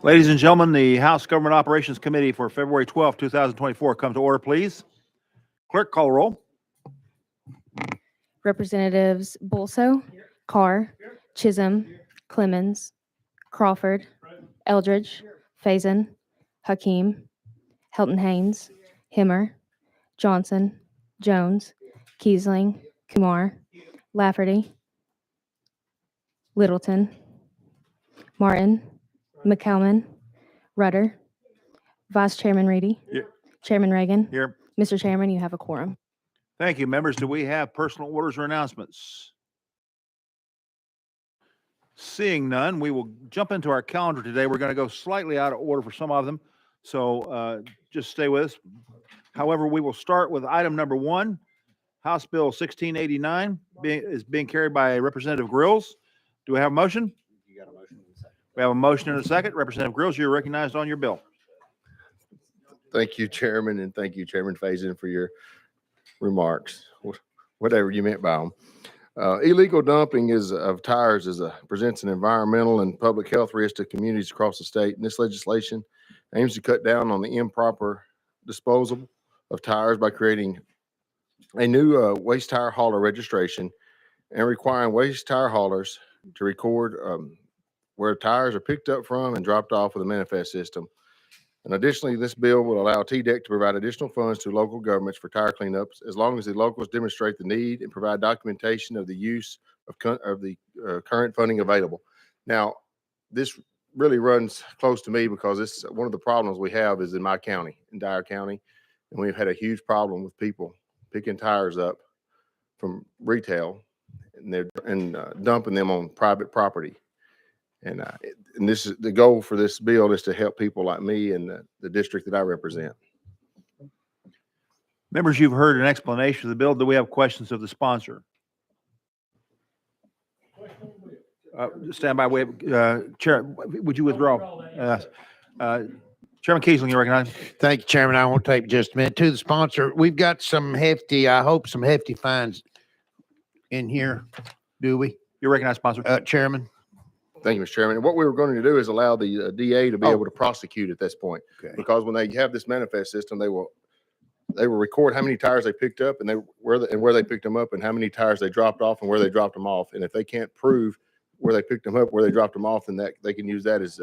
Ladies and gentlemen, the House Government Operations Committee for February 12, 2024 comes to order, please. Clerk, call the roll. Representatives Bolso, Carr, Chisholm, Clemens, Crawford, Eldridge, Faison, Hakeem, Helton Haynes, Himmer, Johnson, Jones, Kiesling, Kumar, Lafferty, Littleton, Martin, McCalman, Rudder, Vice Chairman Reedy, Here. Chairman Reagan. Here. Mr. Chairman, you have a quorum. Thank you, members. Do we have personal orders or announcements? Seeing none, we will jump into our calendar today. We're going to go slightly out of order for some of them, so just stay with us. However, we will start with item number 1. House Bill 1689 is being carried by Representative Grills. Do we have a motion? You got a motion and a second. We have a motion and a second. Representative Grills, you're recognized on your bill. Thank you, Chairman, and thank you, Chairman Faison, for your remarks, whatever you meant by them. Illegal dumping of tires presents an environmental and public health risk to communities across the state. And this legislation aims to cut down on the improper disposal of tires by creating a new waste tire hauler registration and requiring waste tire haulers to record where tires are picked up from and dropped off with a manifest system. And additionally, this bill will allow TDEC to provide additional funds to local governments for tire cleanups as long as the locals demonstrate the need and provide documentation of the use of the current funding available. Now, this really runs close to me because this one of the problems we have is in my county, in Dyer County, and we've had a huge problem with people picking tires up from retail and they're dumping them on private property. And this is the goal for this bill is to help people like me and the district that I represent. Members, you've heard an explanation of the bill. Do we have questions of the sponsor? Stand by. Chair, would you withdraw? Chairman Kiesling, you recognize? Thank you, Chairman. I won't take just a minute. To the sponsor, we've got some hefty, I hope some hefty fines in here, do we? You recognize, sponsor? Chairman. Thank you, Mr. Chairman. And what we were going to do is allow the DA to be able to prosecute at this point. Okay. Because when they have this manifest system, they will record how many tires they picked up and where they picked them up and how many tires they dropped off and where they dropped them off. And if they can't prove where they picked them up, where they dropped them off, then that they can use that as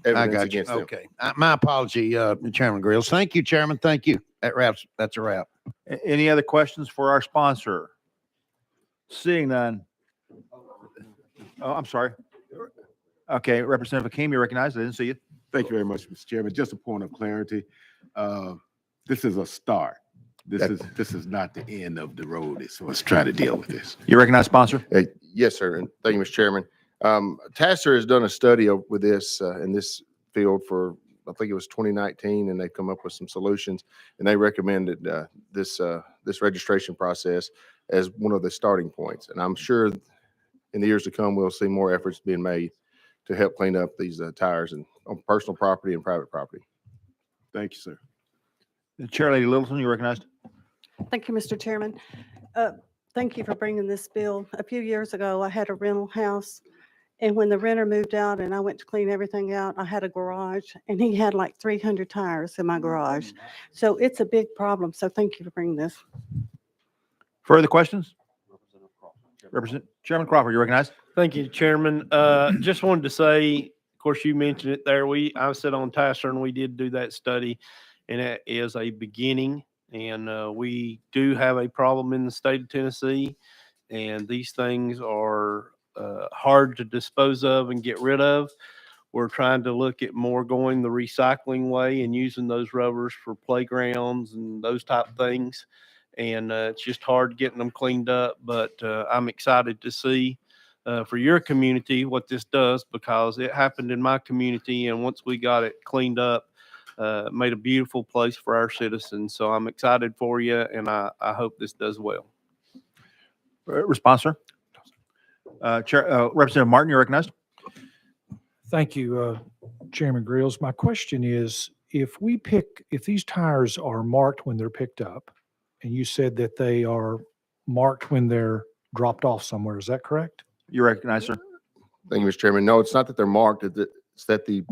evidence against them. Okay. My apology, Chairman Grills. Thank you, Chairman. Thank you. That's a wrap. Any other questions for our sponsor? Seeing none. Oh, I'm sorry. Okay, Representative Hakeem, you recognized. I didn't see you. Thank you very much, Mr. Chairman. Just a point of clarity. This is a start. This is not the end of the road. So let's try to deal with this. You recognize, sponsor? Yes, sir. And thank you, Mr. Chairman. TASER has done a study with this in this field for, I think it was 2019, and they've come up with some solutions, and they recommended this registration process as one of the starting points. And I'm sure in the years to come, we'll see more efforts being made to help clean up these tires on personal property and private property. Thank you, sir. Chair Lady Littleton, you recognized. Thank you, Mr. Chairman. Thank you for bringing this bill. A few years ago, I had a rental house, and when the renter moved out and I went to clean everything out, I had a garage, and he had like 300 tires in my garage. So it's a big problem. So thank you for bringing this. Further questions? Chairman Crawford, you recognized. Thank you, Chairman. Just wanted to say, of course, you mentioned it there. I sit on TASER and we did do that study, and it is a beginning. And we do have a problem in the state of Tennessee, and these things are hard to dispose of and get rid of. We're trying to look at more going the recycling way and using those rubbers for playgrounds and those type of things. And it's just hard getting them cleaned up. But I'm excited to see for your community what this does, because it happened in my community. And once we got it cleaned up, made a beautiful place for our citizens. So I'm excited for you, and I hope this does well. Response, sir. Representative Martin, you're recognized. Thank you, Chairman Grills. My question is, if these tires are marked when they're picked up, and you said that they are marked when they're dropped off somewhere. Is that correct? You recognize, sir? Thank you, Mr. Chairman. No, it's not that they're marked, it's that the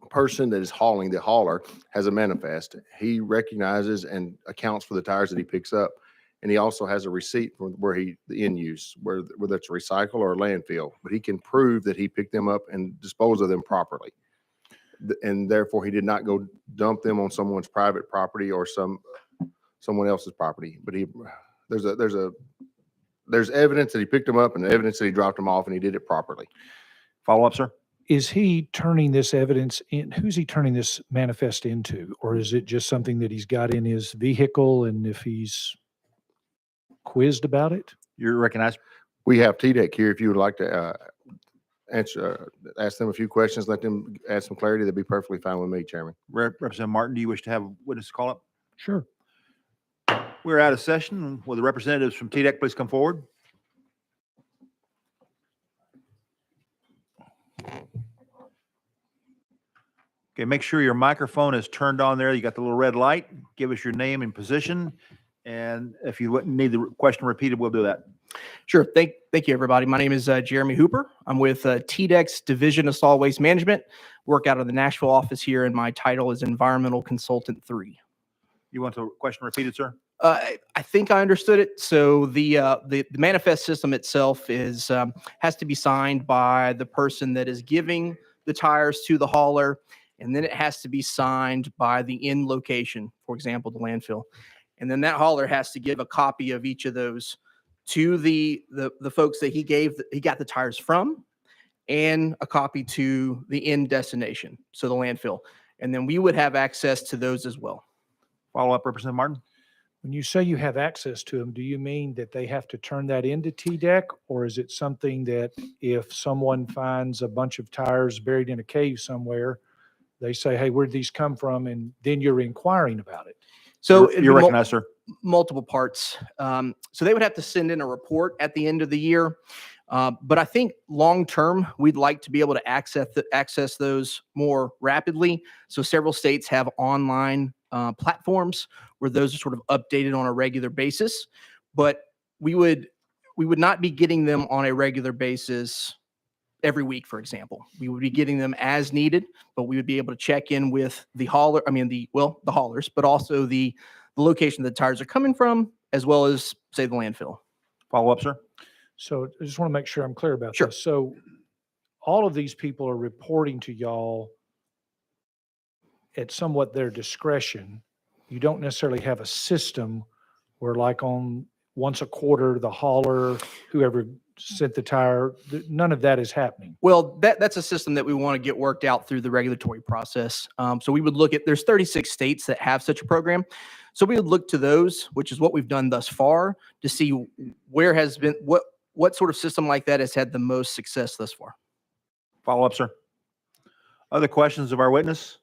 person that is hauling, the hauler, has a manifest. He recognizes and accounts for the tires that he picks up. And he also has a receipt from where the end use, whether it's a recycle or a landfill, but he can prove that he picked them up and disposed of them properly. And therefore, he did not go dump them on someone's private property or someone else's property. But there's evidence that he picked them up and evidence that he dropped them off, and he did it properly. Follow up, sir? Is he turning this evidence in, who's he turning this manifest into? Or is it just something that he's got in his vehicle, and if he's quizzed about it? You recognize? We have TDEC here. If you would like to ask them a few questions, let them add some clarity, that'd be perfectly fine with me, Chairman. Representative Martin, do you wish to have witness call up? Sure. We're out of session. Will the representatives from TDEC please come forward? Okay, make sure your microphone is turned on there. You got the little red light. Give us your name and position. And if you need the question repeated, we'll do that. Sure. Thank you, everybody. My name is Jeremy Hooper. I'm with TDEC's Division of Solid Waste Management. Work out of the Nashville office here, and my title is Environmental Consultant 3. You want the question repeated, sir? I think I understood it. So the manifest system itself is has to be signed by the person that is giving the tires to the hauler, and then it has to be signed by the end location, for example, the landfill. And then that hauler has to give a copy of each of those to the folks that he got the tires from, and a copy to the end destination, so the landfill. And then we would have access to those as well. Follow up, Representative Martin. When you say you have access to them, do you mean that they have to turn that into TDEC? Or is it something that if someone finds a bunch of tires buried in a cave somewhere, they say, hey, where'd these come from? And then you're inquiring about it. So You recognize, sir? multiple parts. So they would have to send in a report at the end of the year. But I think long-term, we'd like to be able to access those more rapidly. So several states have online platforms where those are sort of updated on a regular basis. But we would not be getting them on a regular basis every week, for example. We would be getting them as needed, but we would be able to check in with the hauler, the haulers, but also the location the tires are coming from, as well as, say, the landfill. Follow up, sir? So I just want to make sure I'm clear about Sure. this. So all of these people are reporting to y'all at somewhat their discretion. You don't necessarily have a system where, like, on once a quarter, the hauler, whoever sent the tire, none of that is happening. Well, that's a system that we want to get worked out through the regulatory process. So we would look at, there's 36 states that have such a program. So we would look to those, which is what we've done thus far, to see where has been, what sort of system like that has had the most success thus far. Follow up, sir? Other questions of our witness?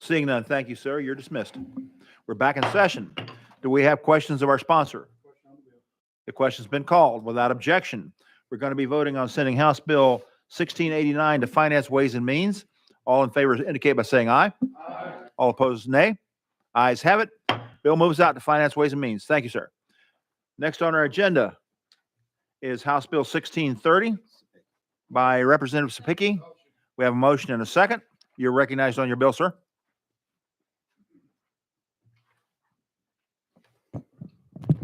Seeing none, thank you, sir. You're dismissed. We're back in session. Do we have questions of our sponsor? The question's been called. Without objection, we're going to be voting on sending House Bill 1689 to Finance, Ways and Means. All in favor indicate by saying aye. Aye. All opposed, nay. Ayes have it. Bill moves out to Finance, Ways and Means. Thank you, sir. Next on our agenda is House Bill 1630 by Representative Sapicki. We have a motion and a second. You're recognized on your bill, sir.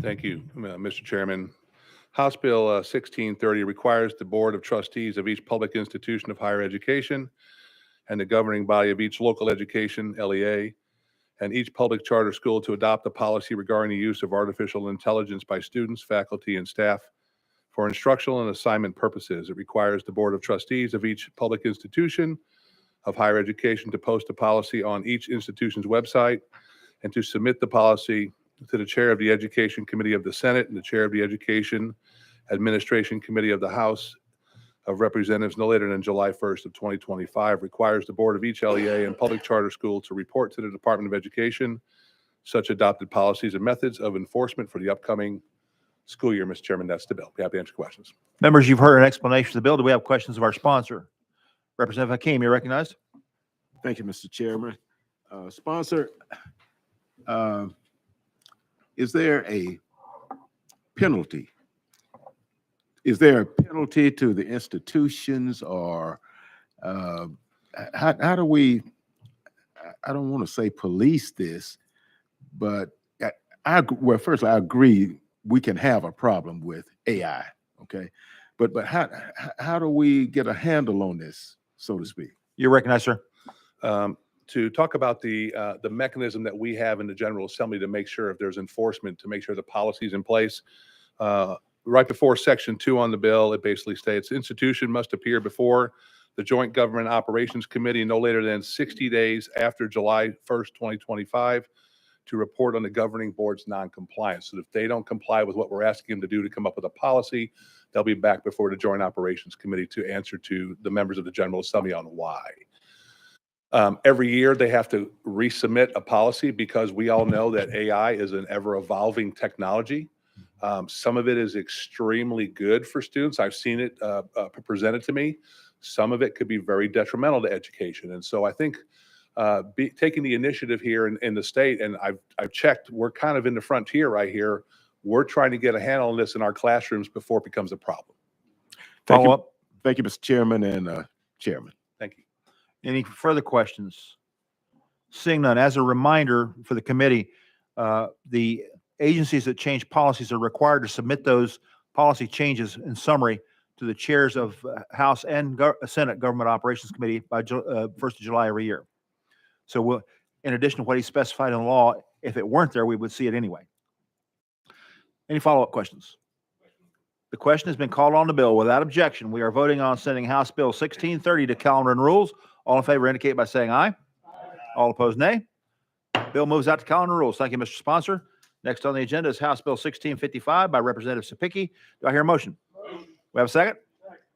Thank you, Mr. Chairman. House Bill 1630 requires the Board of Trustees of each public institution of higher education and the governing body of each local education, LEA, and each public charter school to adopt a policy regarding the use of artificial intelligence by students, faculty, and staff for instructional and assignment purposes. It requires the Board of Trustees of each public institution of higher education to post a policy on each institution's website and to submit the policy to the Chair of the Education Committee of the Senate and the Chair of the Education Administration Committee of the House of Representatives no later than July 1st of 2025. Requires the board of each LEA and public charter school to report to the Department of Education such adopted policies and methods of enforcement for the upcoming school year. Mr. Chairman, that's the bill. Be happy to answer questions. Members, you've heard an explanation of the bill. Do we have questions of our sponsor? Representative Hakeem, you're recognized. Thank you, Mr. Chairman. Sponsor, is there a penalty? Is there a penalty to the institutions, or how do we, I don't want to say police this, but well, first I agree we can have a problem with AI, okay? But how do we get a handle on this, so to speak? You recognize, sir? To talk about the mechanism that we have in the General Assembly to make sure if there's enforcement, to make sure the policy's in place. Right before Section 2 on the bill, it basically states institution must appear before the Joint Government Operations Committee no later than 60 days after July 1st, 2025 to report on the governing board's non-compliance. So if they don't comply with what we're asking them to do to come up with a policy, they'll be back before the Joint Operations Committee to answer to the members of the General Assembly on why. Every year they have to resubmit a policy because we all know that AI is an ever-evolving technology. Some of it is extremely good for students. I've seen it presented to me. Some of it could be very detrimental to education. And so I think taking the initiative here in the state, and I've checked, we're kind of in the frontier right here. We're trying to get a handle on this in our classrooms before it becomes a problem. Thank Follow you. up. Thank you, Mr. Chairman and Chairman. Thank you. Any further questions? Seeing none, as a reminder for the committee, the agencies that change policies are required to submit those policy changes in summary to the chairs of House and Senate Government Operations Committee by 1st of July every year. So in addition to what he specified in law, if it weren't there, we would see it anyway. Any follow-up questions? The question has been called on the bill. Without objection, we are voting on sending House Bill 1630 to Calendar and Rules. All in favor indicate by saying aye. All opposed, nay. Bill moves out to Calendar and Rules. Thank you, Mr. Sponsor. Next on the agenda is House Bill 1655 by Representative Sapicki. Do I hear a motion? We have a second?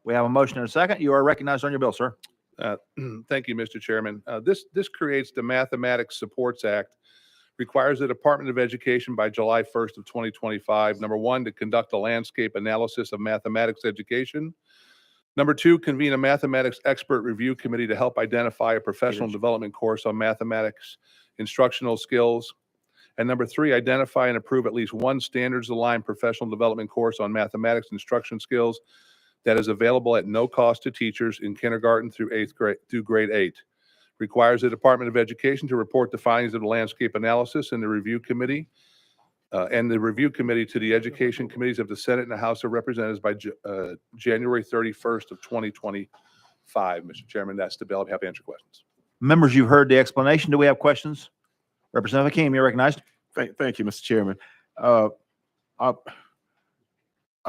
We have a motion and a second. You are recognized on your bill, sir. Thank you, Mr. Chairman. This creates the Mathematics Supports Act, requires the Department of Education by July 1st of 2025, number one, to conduct a landscape analysis of mathematics education. Number two, convene a mathematics expert review committee to help identify a professional development course on mathematics instructional skills. And number three, identify and approve at least one standards-aligned professional development course on mathematics instruction skills that is available at no cost to teachers in kindergarten through grade 8. Requires the Department of Education to report the findings of the landscape analysis and the review committee to the education committees of the Senate and the House of Representatives by January 31st of 2025. Mr. Chairman, that's the bill. I'm happy to answer questions. Members, you've heard the explanation. Do we have questions? Representative Hakeem, you're recognized. Thank you, Mr. Chairman. Are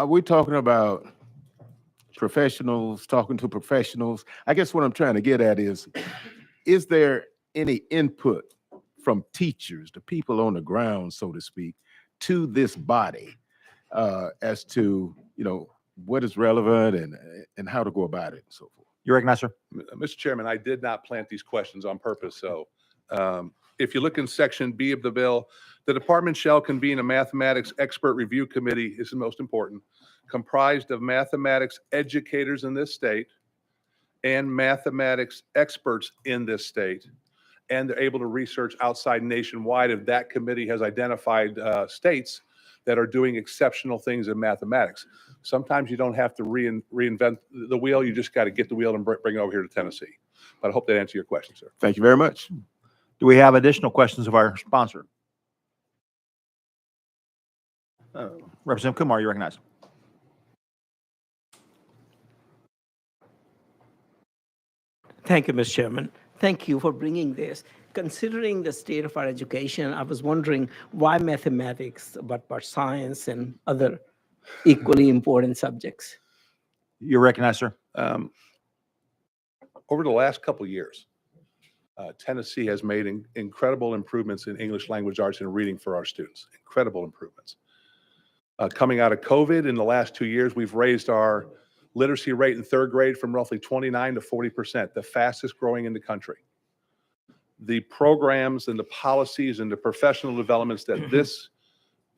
we talking about professionals talking to professionals? I guess what I'm trying to get at is there any input from teachers, the people on the ground, so to speak, to this body as to, what is relevant and how to go about it and so forth? You recognize, sir. Mr. Chairman, I did not plant these questions on purpose. So if you look in Section B of the bill, the department shall convene a mathematics expert review committee, is the most important, comprised of mathematics educators in this state and mathematics experts in this state. And they're able to research outside nationwide if that committee has identified states that are doing exceptional things in mathematics. Sometimes you don't have to reinvent the wheel. You just got to get the wheel and bring it over here to Tennessee. But I hope that answers your question, sir. Thank you very much. Do we have additional questions of our sponsor? Representative Kumar, you recognize. Thank you, Mr. Chairman. Thank you for bringing this. Considering the state of our education, I was wondering why mathematics, but science and other equally important subjects? You recognize, sir. Over the last couple of years, Tennessee has made incredible improvements in English language arts and reading for our students. Incredible improvements. Coming out of COVID in the last 2 years, we've raised our literacy rate in third grade from roughly 29 to 40%, the fastest growing in the country. The programs and the policies and the professional developments that this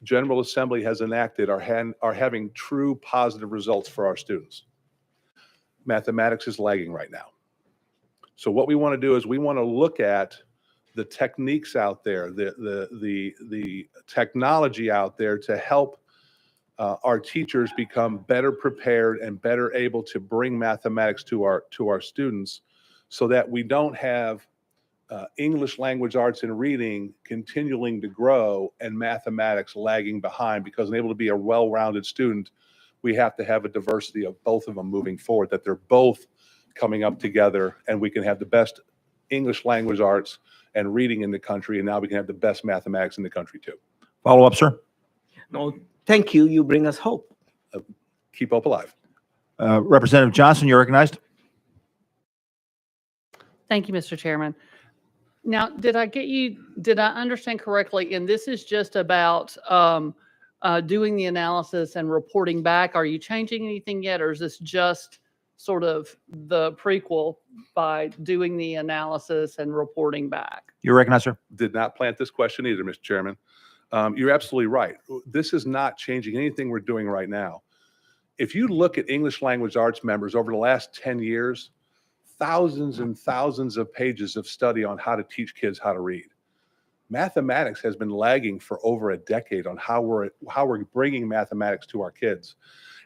General Assembly has enacted are having true positive results for our students. Mathematics is lagging right now. So what we want to do is we want to look at the techniques out there, the technology out there to help our teachers become better prepared and better able to bring mathematics to our students, so that we don't have English language arts and reading continuing to grow and mathematics lagging behind. Because unable to be a well-rounded student, we have to have a diversity of both of them moving forward, that they're both coming up together, and we can have the best English language arts and reading in the country, and now we can have the best mathematics in the country too. Follow up, sir. No, thank you. You bring us hope. Keep hope alive. Representative Johnson, you're recognized. Thank you, Mr. Chairman. Now, did I understand correctly? And this is just about doing the analysis and reporting back. Are you changing anything yet, or is this just sort of the prequel by doing the analysis and reporting back? You're recognized, sir. Did not plant this question either, Mr. Chairman. You're absolutely right. This is not changing anything we're doing right now. If you look at English language arts members over the last 10 years, thousands and thousands of pages of study on how to teach kids how to read. Mathematics has been lagging for over a decade on how we're bringing mathematics to our kids.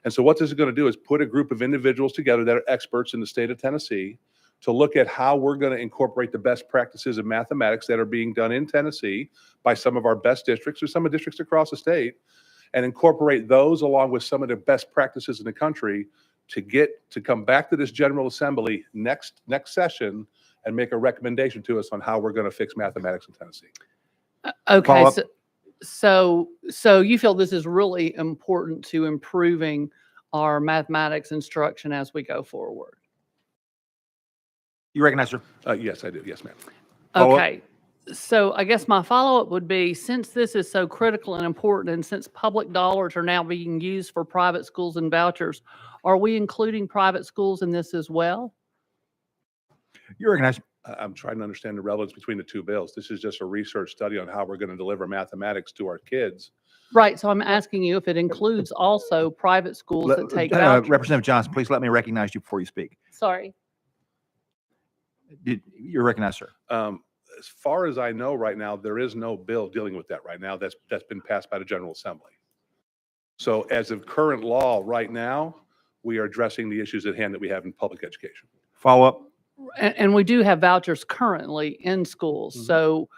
And so what this is going to do is put a group of individuals together that are experts in the state of Tennessee to look at how we're going to incorporate the best practices of mathematics that are being done in Tennessee by some of our best districts or some of the districts across the state, and incorporate those along with some of the best practices in the country to come back to this General Assembly next session and make a recommendation to us on how we're going to fix mathematics in Tennessee. Okay, Follow-up. so you feel this is really important to improving our mathematics instruction as we go forward? You recognize, sir. Yes, I do. Yes, ma'am. Follow-up. Okay, so I guess my follow-up would be, since this is so critical and important, and since public dollars are now being used for private schools and vouchers, are we including private schools in this as well? You're recognized. I'm trying to understand the relevance between the two bills. This is just a research study on how we're going to deliver mathematics to our kids. Right, so I'm asking you if it includes also private schools that take vouchers. Representative Johnson, please let me recognize you before you speak. Sorry. You're recognized, sir. As far as I know right now, there is no bill dealing with that right now that's been passed by the General Assembly. So as of current law right now, we are addressing the issues at hand that we have in public education. Follow up. And we do have vouchers currently in schools. Mhm. So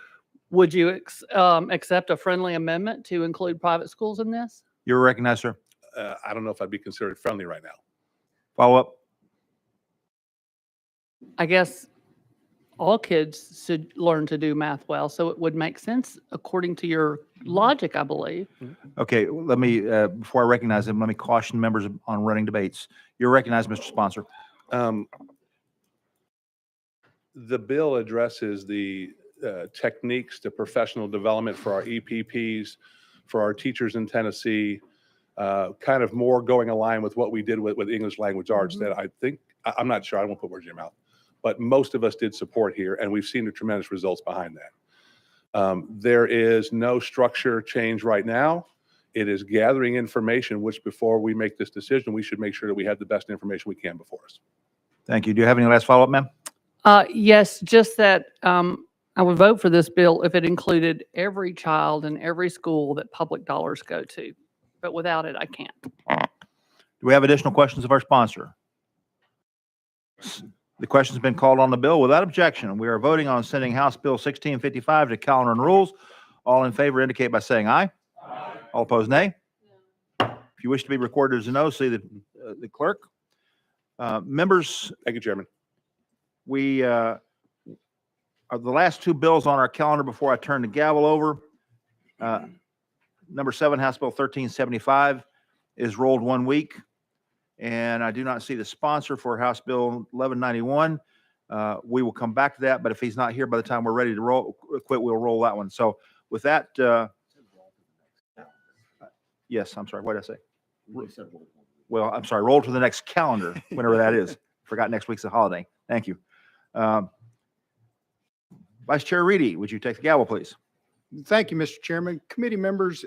would you accept a friendly amendment to include private schools in this? You're recognized, sir. I don't know if I'd be considered friendly right now. Follow up. I guess all kids should learn to do math well, so it would make sense according to your logic, I believe. Okay, let me, before I recognize him, let me caution members on running debates. You're recognized, Mr. Sponsor. The bill addresses the techniques to professional development for our EPPs, for our teachers in Tennessee, kind of more going aligned with what we did with English language arts that I think, I'm not sure, I won't put words in your mouth, but most of us did support here, and we've seen the tremendous results behind that. There is no structure change right now. It is gathering information, which before we make this decision, we should make sure that we have the best information we can before us. Thank you. Do you have any last follow-up, ma'am? Yes, just that I would vote for this bill if it included every child in every school that public dollars go to. But without it, I can't. Do we have additional questions of our sponsor? The question's been called on the bill without objection. We are voting on sending House Bill 1655 to calendar and rules. All in favor indicate by saying aye. Aye. All opposed, nay. If you wish to be recorded as a no, see the clerk. Members, Thank you, Chairman. we are the last two bills on our calendar before I turn the gavel over. Number 7, House Bill 1375 is rolled 1 week. And I do not see the sponsor for House Bill 1191. We will come back to that, but if he's not here by the time we're ready to quit, we'll roll that one. So with that, yes, I'm sorry, what did I say? Well, I'm sorry, roll to the next calendar, whenever that is. Forgot next week's a holiday. Thank you. Vice Chair Reedy, would you take the gavel, please? Thank you, Mr. Chairman. Committee members,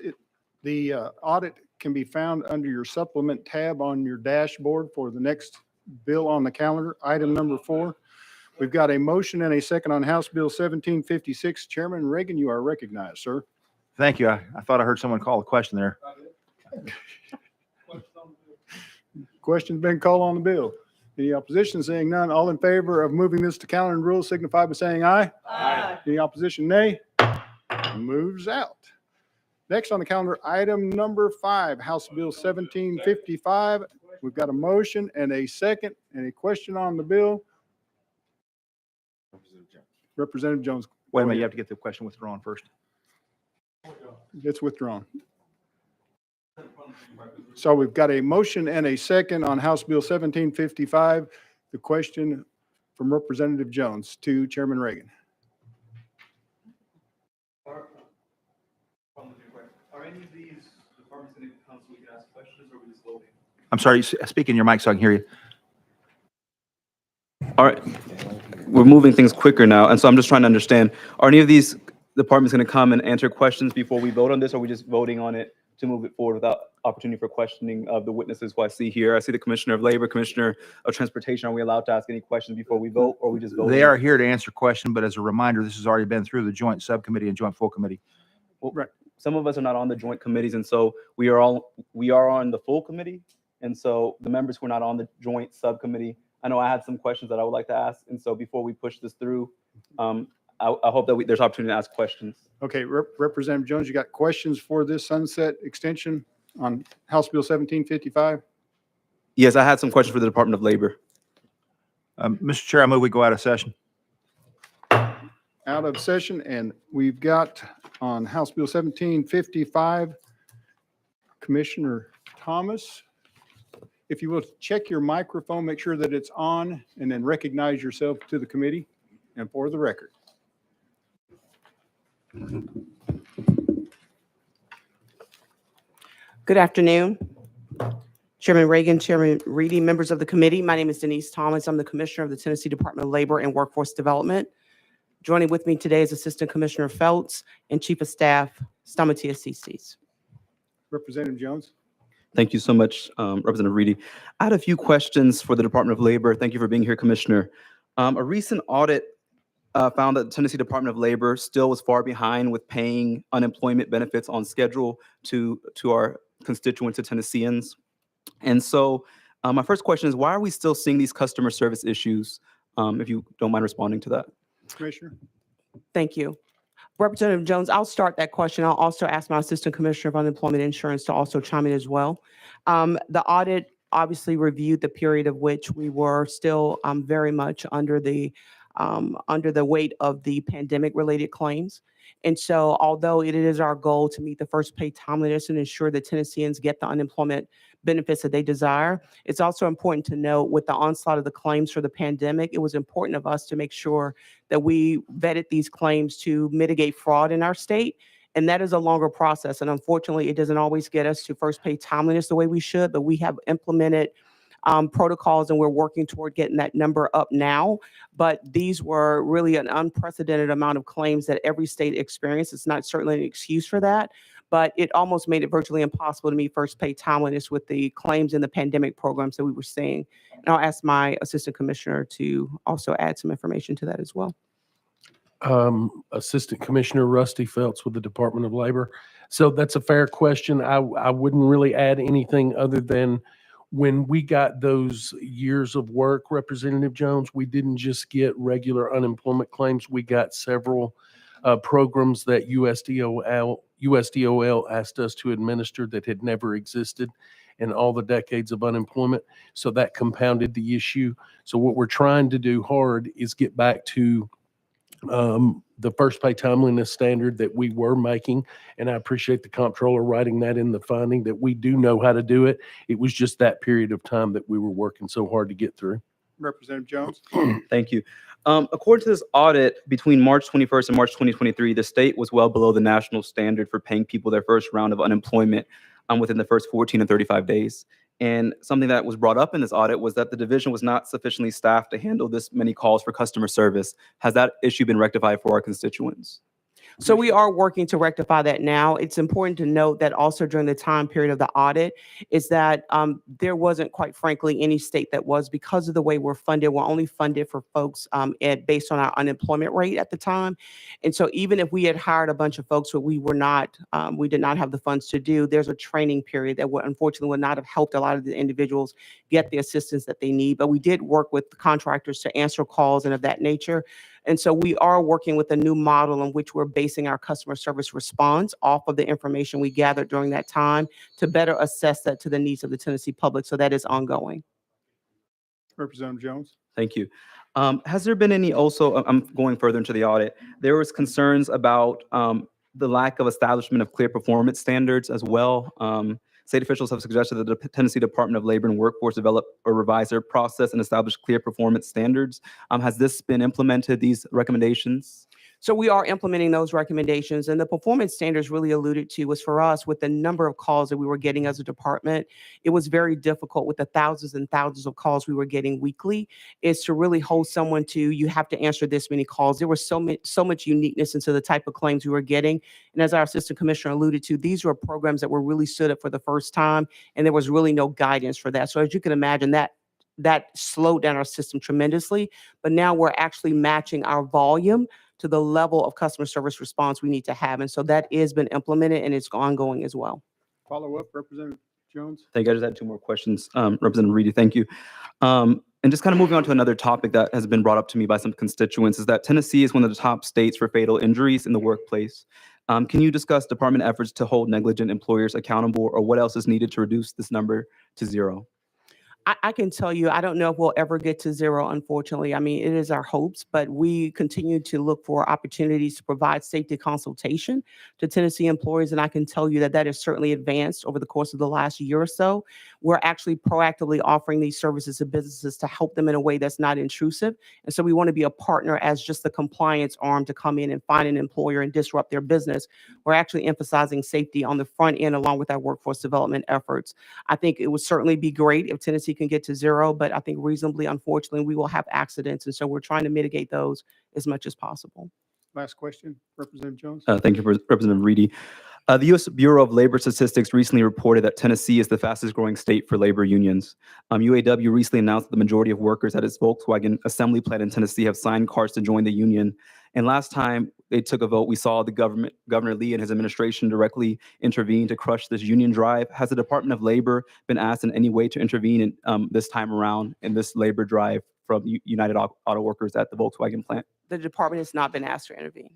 the audit can be found under your supplement tab on your dashboard for the next bill on the calendar, item number 4. We've got a motion and a second on House Bill 1756. Chairman Reagan, you are recognized, sir. Thank you. I thought I heard someone call a question there. Question's been called on the bill. Any opposition? Seeing none, all in favor of moving this to calendar and rules signify by saying aye. Aye. Any opposition, nay. Moves out. Next on the calendar, item number 5, House Bill 1755. We've got a motion and a second. Any question on the bill? Representative Jones. Wait a minute, you have to get the question withdrawn first. It's withdrawn. So we've got a motion and a second on House Bill 1755. The question from Representative Jones to Chairman Reagan. Are any of these departments in the council we can ask questions, or are we just voting? I'm sorry, speak in your mic so I can hear you. All right, we're moving things quicker now, and so I'm just trying to understand, are any of these departments going to come and answer questions before we vote on this, or are we just voting on it to move it forward without opportunity for questioning of the witnesses who I see here? I see the Commissioner of Labor, Commissioner of Transportation. Are we allowed to ask any questions before we vote, or are we just voting? They are here to answer questions, but as a reminder, this has already been through the joint subcommittee and joint full committee. Well, some of us are not on the joint committees, and so we are on the full committee. And so the members who are not on the joint subcommittee, I know I had some questions that I would like to ask. And so before we push this through, I hope that there's opportunity to ask questions. Okay, Representative Jones, you got questions for this sunset extension on House Bill 1755? Yes, I had some questions for the Department of Labor. Mr. Chair, I move we go out of session. Out of session, and we've got on House Bill 1755, Commissioner Thomas. If you will check your microphone, make sure that it's on, and then recognize yourself to the committee and for the record. Good afternoon. Chairman Reagan, Chairman Reedy, members of the committee. My name is Denise Thomas. I'm the Commissioner of the Tennessee Department of Labor and Workforce Development. Joining with me today is Assistant Commissioner Feltz and Chief of Staff Stamatia Cicis. Representative Jones. Thank you so much, Representative Reedy. I had a few questions for the Department of Labor. Thank you for being here, Commissioner. A recent audit found that the Tennessee Department of Labor still was far behind with paying unemployment benefits on schedule to our constituents, to Tennesseans. And so my first question is, why are we still seeing these customer service issues? If you don't mind responding to that. Commissioner. Thank you. Representative Jones, I'll start that question. I'll also ask my Assistant Commissioner of Unemployment Insurance to also chime in as well. The audit obviously reviewed the period of which we were still very much under the weight of the pandemic-related claims. And so although it is our goal to meet the first pay timeliness and ensure that Tennesseans get the unemployment benefits that they desire, it's also important to note with the onslaught of the claims for the pandemic, it was important of us to make sure that we vetted these claims to mitigate fraud in our state. And that is a longer process. And unfortunately, it doesn't always get us to first pay timeliness the way we should, but we have implemented protocols and we're working toward getting that number up now. But these were really an unprecedented amount of claims that every state experienced. It's not certainly an excuse for that, but it almost made it virtually impossible to meet first pay timeliness with the claims in the pandemic programs that we were seeing. And I'll ask my Assistant Commissioner to also add some information to that as well. Assistant Commissioner Rusty Feltz with the Department of Labor. So that's a fair question. I wouldn't really add anything other than when we got those years of work, Representative Jones, we didn't just get regular unemployment claims. We got several programs that USDOL asked us to administer that had never existed in all the decades of unemployment. So that compounded the issue. So what we're trying to do hard is get back to the first pay timeliness standard that we were making. And I appreciate the comptroller writing that in the finding that we do know how to do it. It was just that period of time that we were working so hard to get through. Representative Jones. Thank you. According to this audit, between March 21st and March 2023, the state was well below the national standard for paying people their first round of unemployment within the first 14 and 35 days. And something that was brought up in this audit was that the division was not sufficiently staffed to handle this many calls for customer service. Has that issue been rectified for our constituents? So we are working to rectify that now. It's important to note that also during the time period of the audit is that there wasn't, quite frankly, any state that was, because of the way we're funded, we're only funded for folks based on our unemployment rate at the time. And so even if we had hired a bunch of folks who we were not, we did not have the funds to do, there's a training period that would unfortunately would not have helped a lot of the individuals get the assistance that they need. But we did work with the contractors to answer calls and of that nature. And so we are working with a new model in which we're basing our customer service response off of the information we gathered during that time to better assess that to the needs of the Tennessee public. So that is ongoing. Representative Jones. Thank you. Has there been any also, I'm going further into the audit, there was concerns about the lack of establishment of clear performance standards as well. State officials have suggested that the Tennessee Department of Labor and Workforce develop or revise their process and establish clear performance standards. Has this been implemented, these recommendations? So we are implementing those recommendations, and the performance standards really alluded to was for us with the number of calls that we were getting as a department. It was very difficult with the thousands and thousands of calls we were getting weekly, is to really hold someone to, you have to answer this many calls. There was so much uniqueness into the type of claims we were getting. And as our assistant commissioner alluded to, these were programs that were really stood up for the first time, and there was really no guidance for that. So as you can imagine, that slowed down our system tremendously. But now we're actually matching our volume to the level of customer service response we need to have. And so that has been implemented and it's ongoing as well. Follow up, Representative Jones. Thank you. I just had two more questions. Representative Reedy, thank you. And just kind of moving on to another topic that has been brought up to me by some constituents is that Tennessee is one of the top states for fatal injuries in the workplace. Can you discuss department efforts to hold negligent employers accountable, or what else is needed to reduce this number to zero? I can tell you, I don't know if we'll ever get to zero, unfortunately. I mean, it is our hopes, but we continue to look for opportunities to provide safety consultation to Tennessee employees. And I can tell you that that has certainly advanced over the course of the last year or so. We're actually proactively offering these services to businesses to help them in a way that's not intrusive. And so we want to be a partner as just the compliance arm to come in and find an employer and disrupt their business. We're actually emphasizing safety on the front end along with our workforce development efforts. I think it would certainly be great if Tennessee can get to zero, but I think reasonably, unfortunately, we will have accidents. And so we're trying to mitigate those as much as possible. Last question, Representative Jones. Thank you, Representative Reedy. The U.S. Bureau of Labor Statistics recently reported that Tennessee is the fastest growing state for labor unions. UAW recently announced that the majority of workers at its Volkswagen assembly plant in Tennessee have signed cards to join the union. And last time they took a vote, we saw the Governor Lee and his administration directly intervene to crush this union drive. Has the Department of Labor been asked in any way to intervene in, this time around in this labor drive from United Auto Workers at the Volkswagen plant? The department has not been asked to intervene.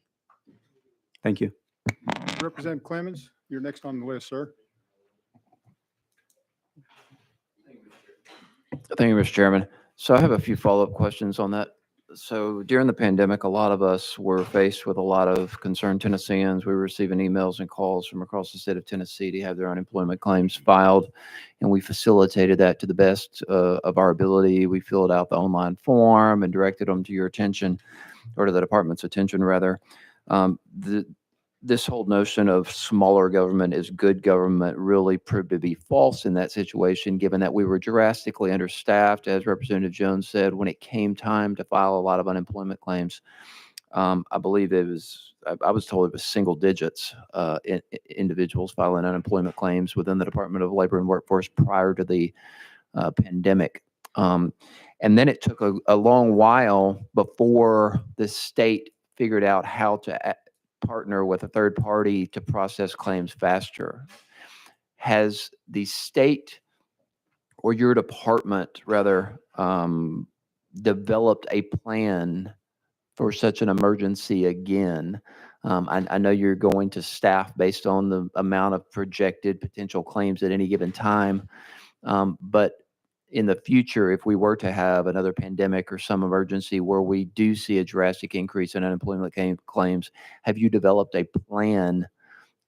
Thank you. Representative Clemens, you're next on the list, sir. Thank you, Mr. Chairman. So I have a few follow-up questions on that. So during the pandemic, a lot of us were faced with a lot of concerned Tennesseans. We were receiving emails and calls from across the state of Tennessee to have their unemployment claims filed, and we facilitated that to the best of our ability. We filled out the online form and directed them to your attention, or to the department's attention, rather. This whole notion of smaller government is good government really proved to be false in that situation, given that we were drastically understaffed, as Representative Jones said, when it came time to file a lot of unemployment claims. I believe I was told it was single digits individuals filing unemployment claims within the Department of Labor and Workforce prior to the pandemic. And then it took a long while before the state figured out how to partner with a third party to process claims faster. Has the state, or your department rather, developed a plan for such an emergency again? I know you're going to staff based on the amount of projected potential claims at any given time, but in the future, if we were to have another pandemic or some emergency where we do see a drastic increase in unemployment claims, have you developed a plan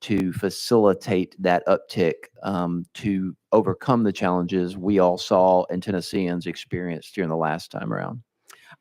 to facilitate that uptick to overcome the challenges we all saw and Tennesseans experienced during the last time around?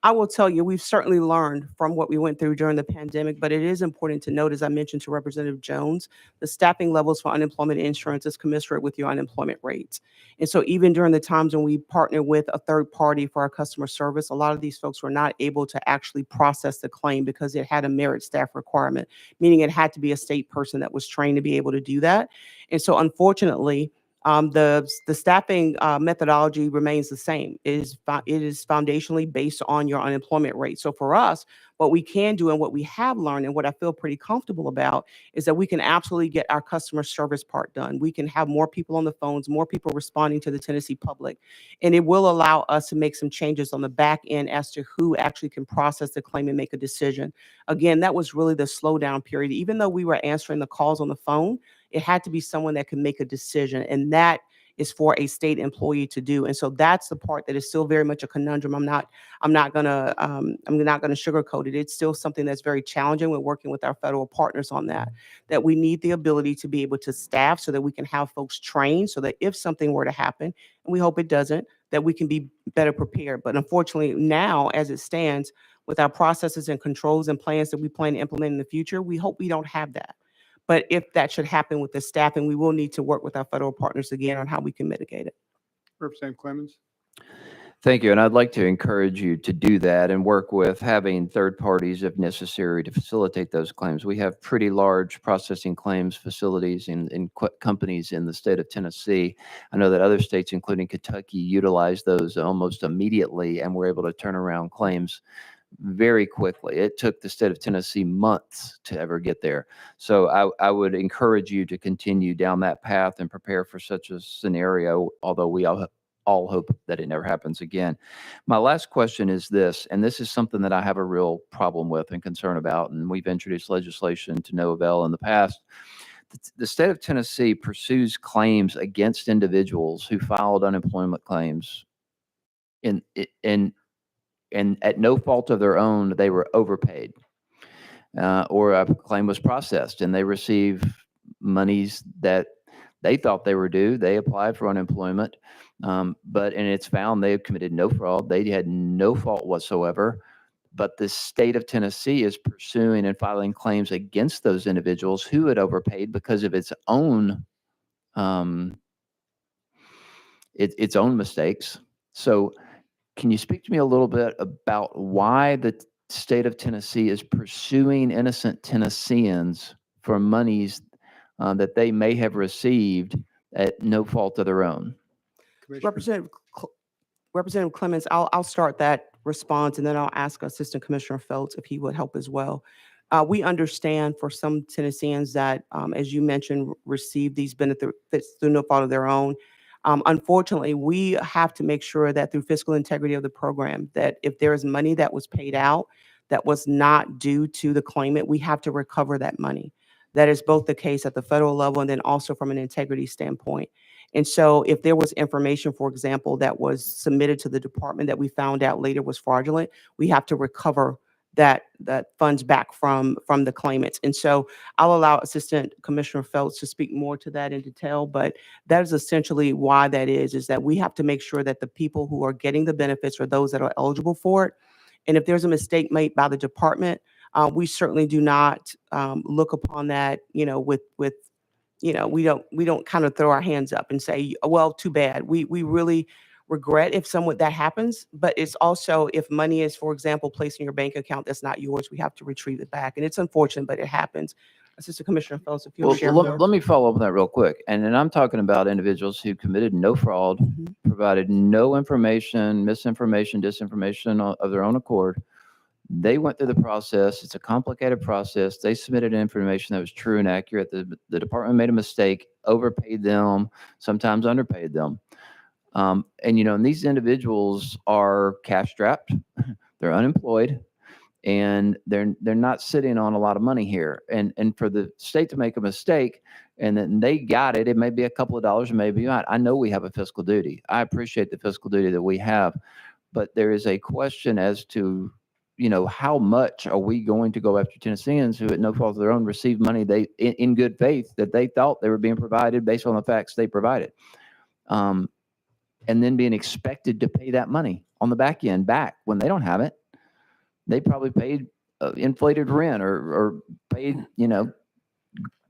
I will tell you, we've certainly learned from what we went through during the pandemic, but it is important to note, as I mentioned to Representative Jones, the staffing levels for unemployment insurance is commensurate with your unemployment rates. And so even during the times when we partner with a third party for our customer service, a lot of these folks were not able to actually process the claim because it had a merit staff requirement, meaning it had to be a state person that was trained to be able to do that. And so unfortunately, the staffing methodology remains the same. It is foundationally based on your unemployment rate. So for us, what we can do and what we have learned and what I feel pretty comfortable about is that we can absolutely get our customer service part done. We can have more people on the phones, more people responding to the Tennessee public, and it will allow us to make some changes on the back end as to who actually can process the claim and make a decision. Again, that was really the slowdown period. Even though we were answering the calls on the phone, it had to be someone that can make a decision, and that is for a state employee to do. And so that's the part that is still very much a conundrum. I'm not gonna sugarcoat it. It's still something that's very challenging. We're working with our federal partners on that we need the ability to be able to staff so that we can have folks trained so that if something were to happen, and we hope it doesn't, that we can be better prepared. But unfortunately now, as it stands, with our processes and controls and plans that we plan to implement in the future, we hope we don't have that. But if that should happen with the staffing, we will need to work with our federal partners again on how we can mitigate it. Representative Clemens. Thank you. And I'd like to encourage you to do that and work with having third parties if necessary to facilitate those claims. We have pretty large processing claims facilities and companies in the state of Tennessee. I know that other states, including Kentucky, utilize those almost immediately and were able to turn around claims very quickly. It took the state of Tennessee months to ever get there. So I would encourage you to continue down that path and prepare for such a scenario, although we all hope that it never happens again. My last question is this, and this is something that I have a real problem with and concern about, and we've introduced legislation to no avail in the past. The state of Tennessee pursues claims against individuals who filed unemployment claims and at no fault of their own, they were overpaid, or a claim was processed and they receive monies that they thought they were due. They applied for unemployment, and it's found they have committed no fraud. They had no fault whatsoever. But the state of Tennessee is pursuing and filing claims against those individuals who had overpaid because of its own mistakes. So can you speak to me a little bit about why the state of Tennessee is pursuing innocent Tennesseans for monies that they may have received at no fault of their own? Representative Clemens, I'll start that response and then I'll ask Assistant Commissioner Phelps if he would help as well. We understand for some Tennesseans that, as you mentioned, receive these benefits through no fault of their own. Unfortunately, we have to make sure that through fiscal integrity of the program, that if there is money that was paid out that was not due to the claimant, we have to recover that money. That is both the case at the federal level and then also from an integrity standpoint. And so if there was information, for example, that was submitted to the department that we found out later was fraudulent, we have to recover that funds back from the claimants. And so I'll allow Assistant Commissioner Phelps to speak more to that in detail, but that is essentially why that is that we have to make sure that the people who are getting the benefits are those that are eligible for it. And if there's a mistake made by the department, we certainly do not look upon that, we don't kind of throw our hands up and say, well, too bad. We really regret if that happens, but it's also if money is, for example, placed in your bank account that's not yours, we have to retrieve it back. And it's unfortunate, but it happens. Assistant Commissioner Phelps, if you'll share. Let me follow up on that real quick. And then I'm talking about individuals who committed no fraud, provided no information, misinformation, disinformation of their own accord. They went through the process. It's a complicated process. They submitted information that was true and accurate. The department made a mistake, overpaid them, sometimes underpaid them. And these individuals are cash strapped, they're unemployed, and they're not sitting on a lot of money here. And for the state to make a mistake and then they got it, it may be a couple of dollars, maybe not. I know we have a fiscal duty. I appreciate the fiscal duty that we have, but there is a question as to, how much are we going to go after Tennesseans who at no fault of their own received money in good faith that they thought they were being provided based on the facts they provided. And then being expected to pay that money on the back end back when they don't have it. they probably paid inflated rent or paid,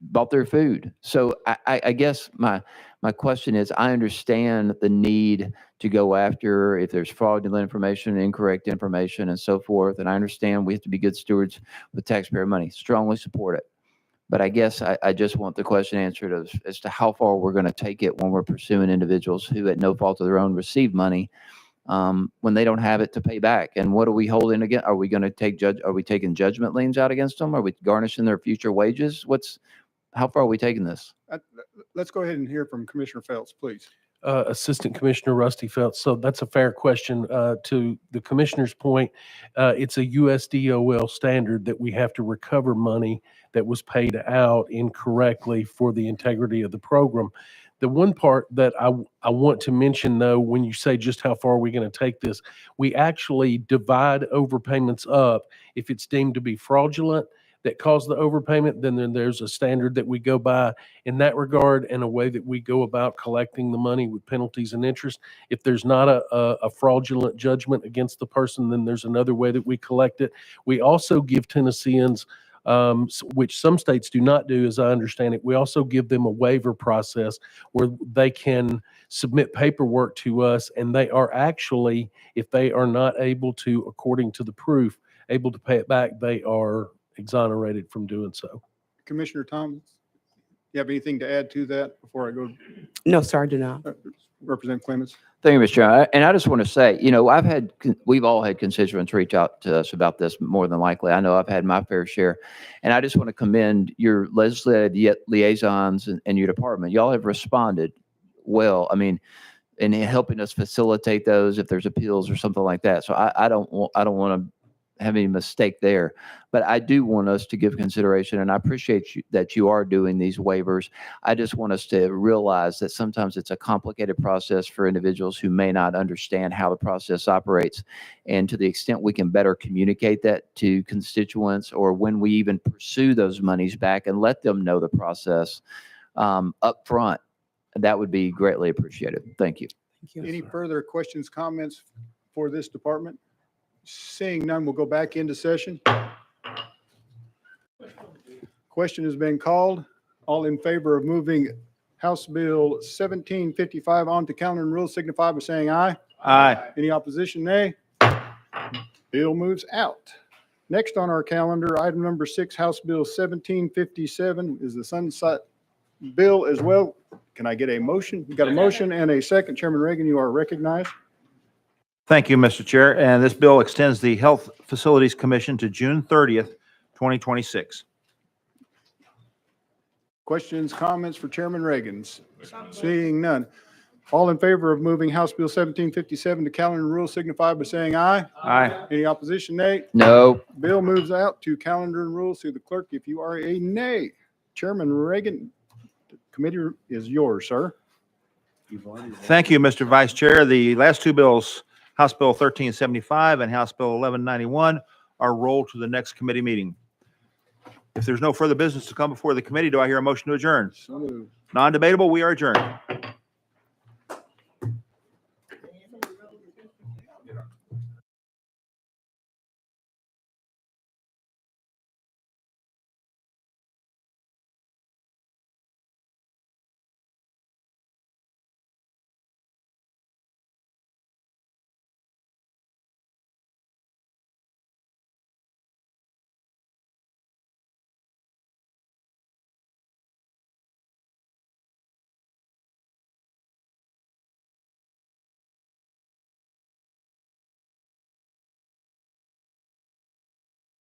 bought their food. So I guess my question is, I understand the need to go after if there's fraudulent information, incorrect information, and so forth. And I understand we have to be good stewards with taxpayer money. Strongly support it. But I guess I just want the question answered as to how far we're going to take it when we're pursuing individuals who, at no fault of their own, receive money when they don't have it to pay back. And what are we holding again? Are we going to are we taking judgment liens out against them? Are we garnishing their future wages? How far are we taking this? Let's go ahead and hear from Commissioner Phelps, please. Assistant Commissioner Rusty Phelps. So that's a fair question. To the commissioner's point, it's a USDOL standard that we have to recover money that was paid out incorrectly for the integrity of the program. The one part that I want to mention, though, when you say just how far are we going to take this, we actually divide overpayments up. If it's deemed to be fraudulent that caused the overpayment, then there's a standard that we go by in that regard and a way that we go about collecting the money with penalties and interest. If there's not a fraudulent judgment against the person, then there's another way that we collect it. We also give Tennesseans, which some states do not do, as I understand it, we also give them a waiver process where they can submit paperwork to us, and they are actually, if they are not able to, according to the proof, able to pay it back, they are exonerated from doing so. Commissioner Thomas, you have anything to add to that before I go? No, sir, I do not. Representative Clements? Thank you, Mr. Chairman. And I just want to say, we've all had constituents reach out to us about this more than likely. I know I've had my fair share. And I just want to commend your legislative liaisons and your department. Y'all have responded well. I mean, in helping us facilitate those if there's appeals or something like that. So I don't want to have any mistake there, but I do want us to give consideration, and I appreciate that you are doing these waivers. I just want us to realize that sometimes it's a complicated process for individuals who may not understand how the process operates. And to the extent we can better communicate that to constituents, or when we even pursue those monies back and let them know the process up front, that would be greatly appreciated. Thank you. Any further questions, comments for this department? Seeing none, we'll go back into session. Question has been called. All in favor of moving House Bill 1755 onto calendar and rules signify by saying aye. Aye. Any opposition, nay? Bill moves out. Next on our calendar, item number 6, House Bill 1757 is the sunset bill as well. Can I get a motion? We got a motion and a second. Chairman Reagan, you are recognized. Thank you, Mr. Chair. And this bill extends the Health Facilities Commission to June 30th, 2026. Questions, comments for Chairman Reagan? Seeing none. All in favor of moving House Bill 1757 to calendar and rules signify by saying aye. Aye. Any opposition, nay? No. Bill moves out to calendar and rules through the clerk if you are a nay. Chairman Reagan, the committee is yours, sir. Thank you, Mr. Vice Chair. The last two bills, House Bill 1375 and House Bill 1191, are rolled to the next committee meeting. If there's no further business to come before the committee, do I hear a motion to adjourn? So moved. Non-debatable, we are adjourned.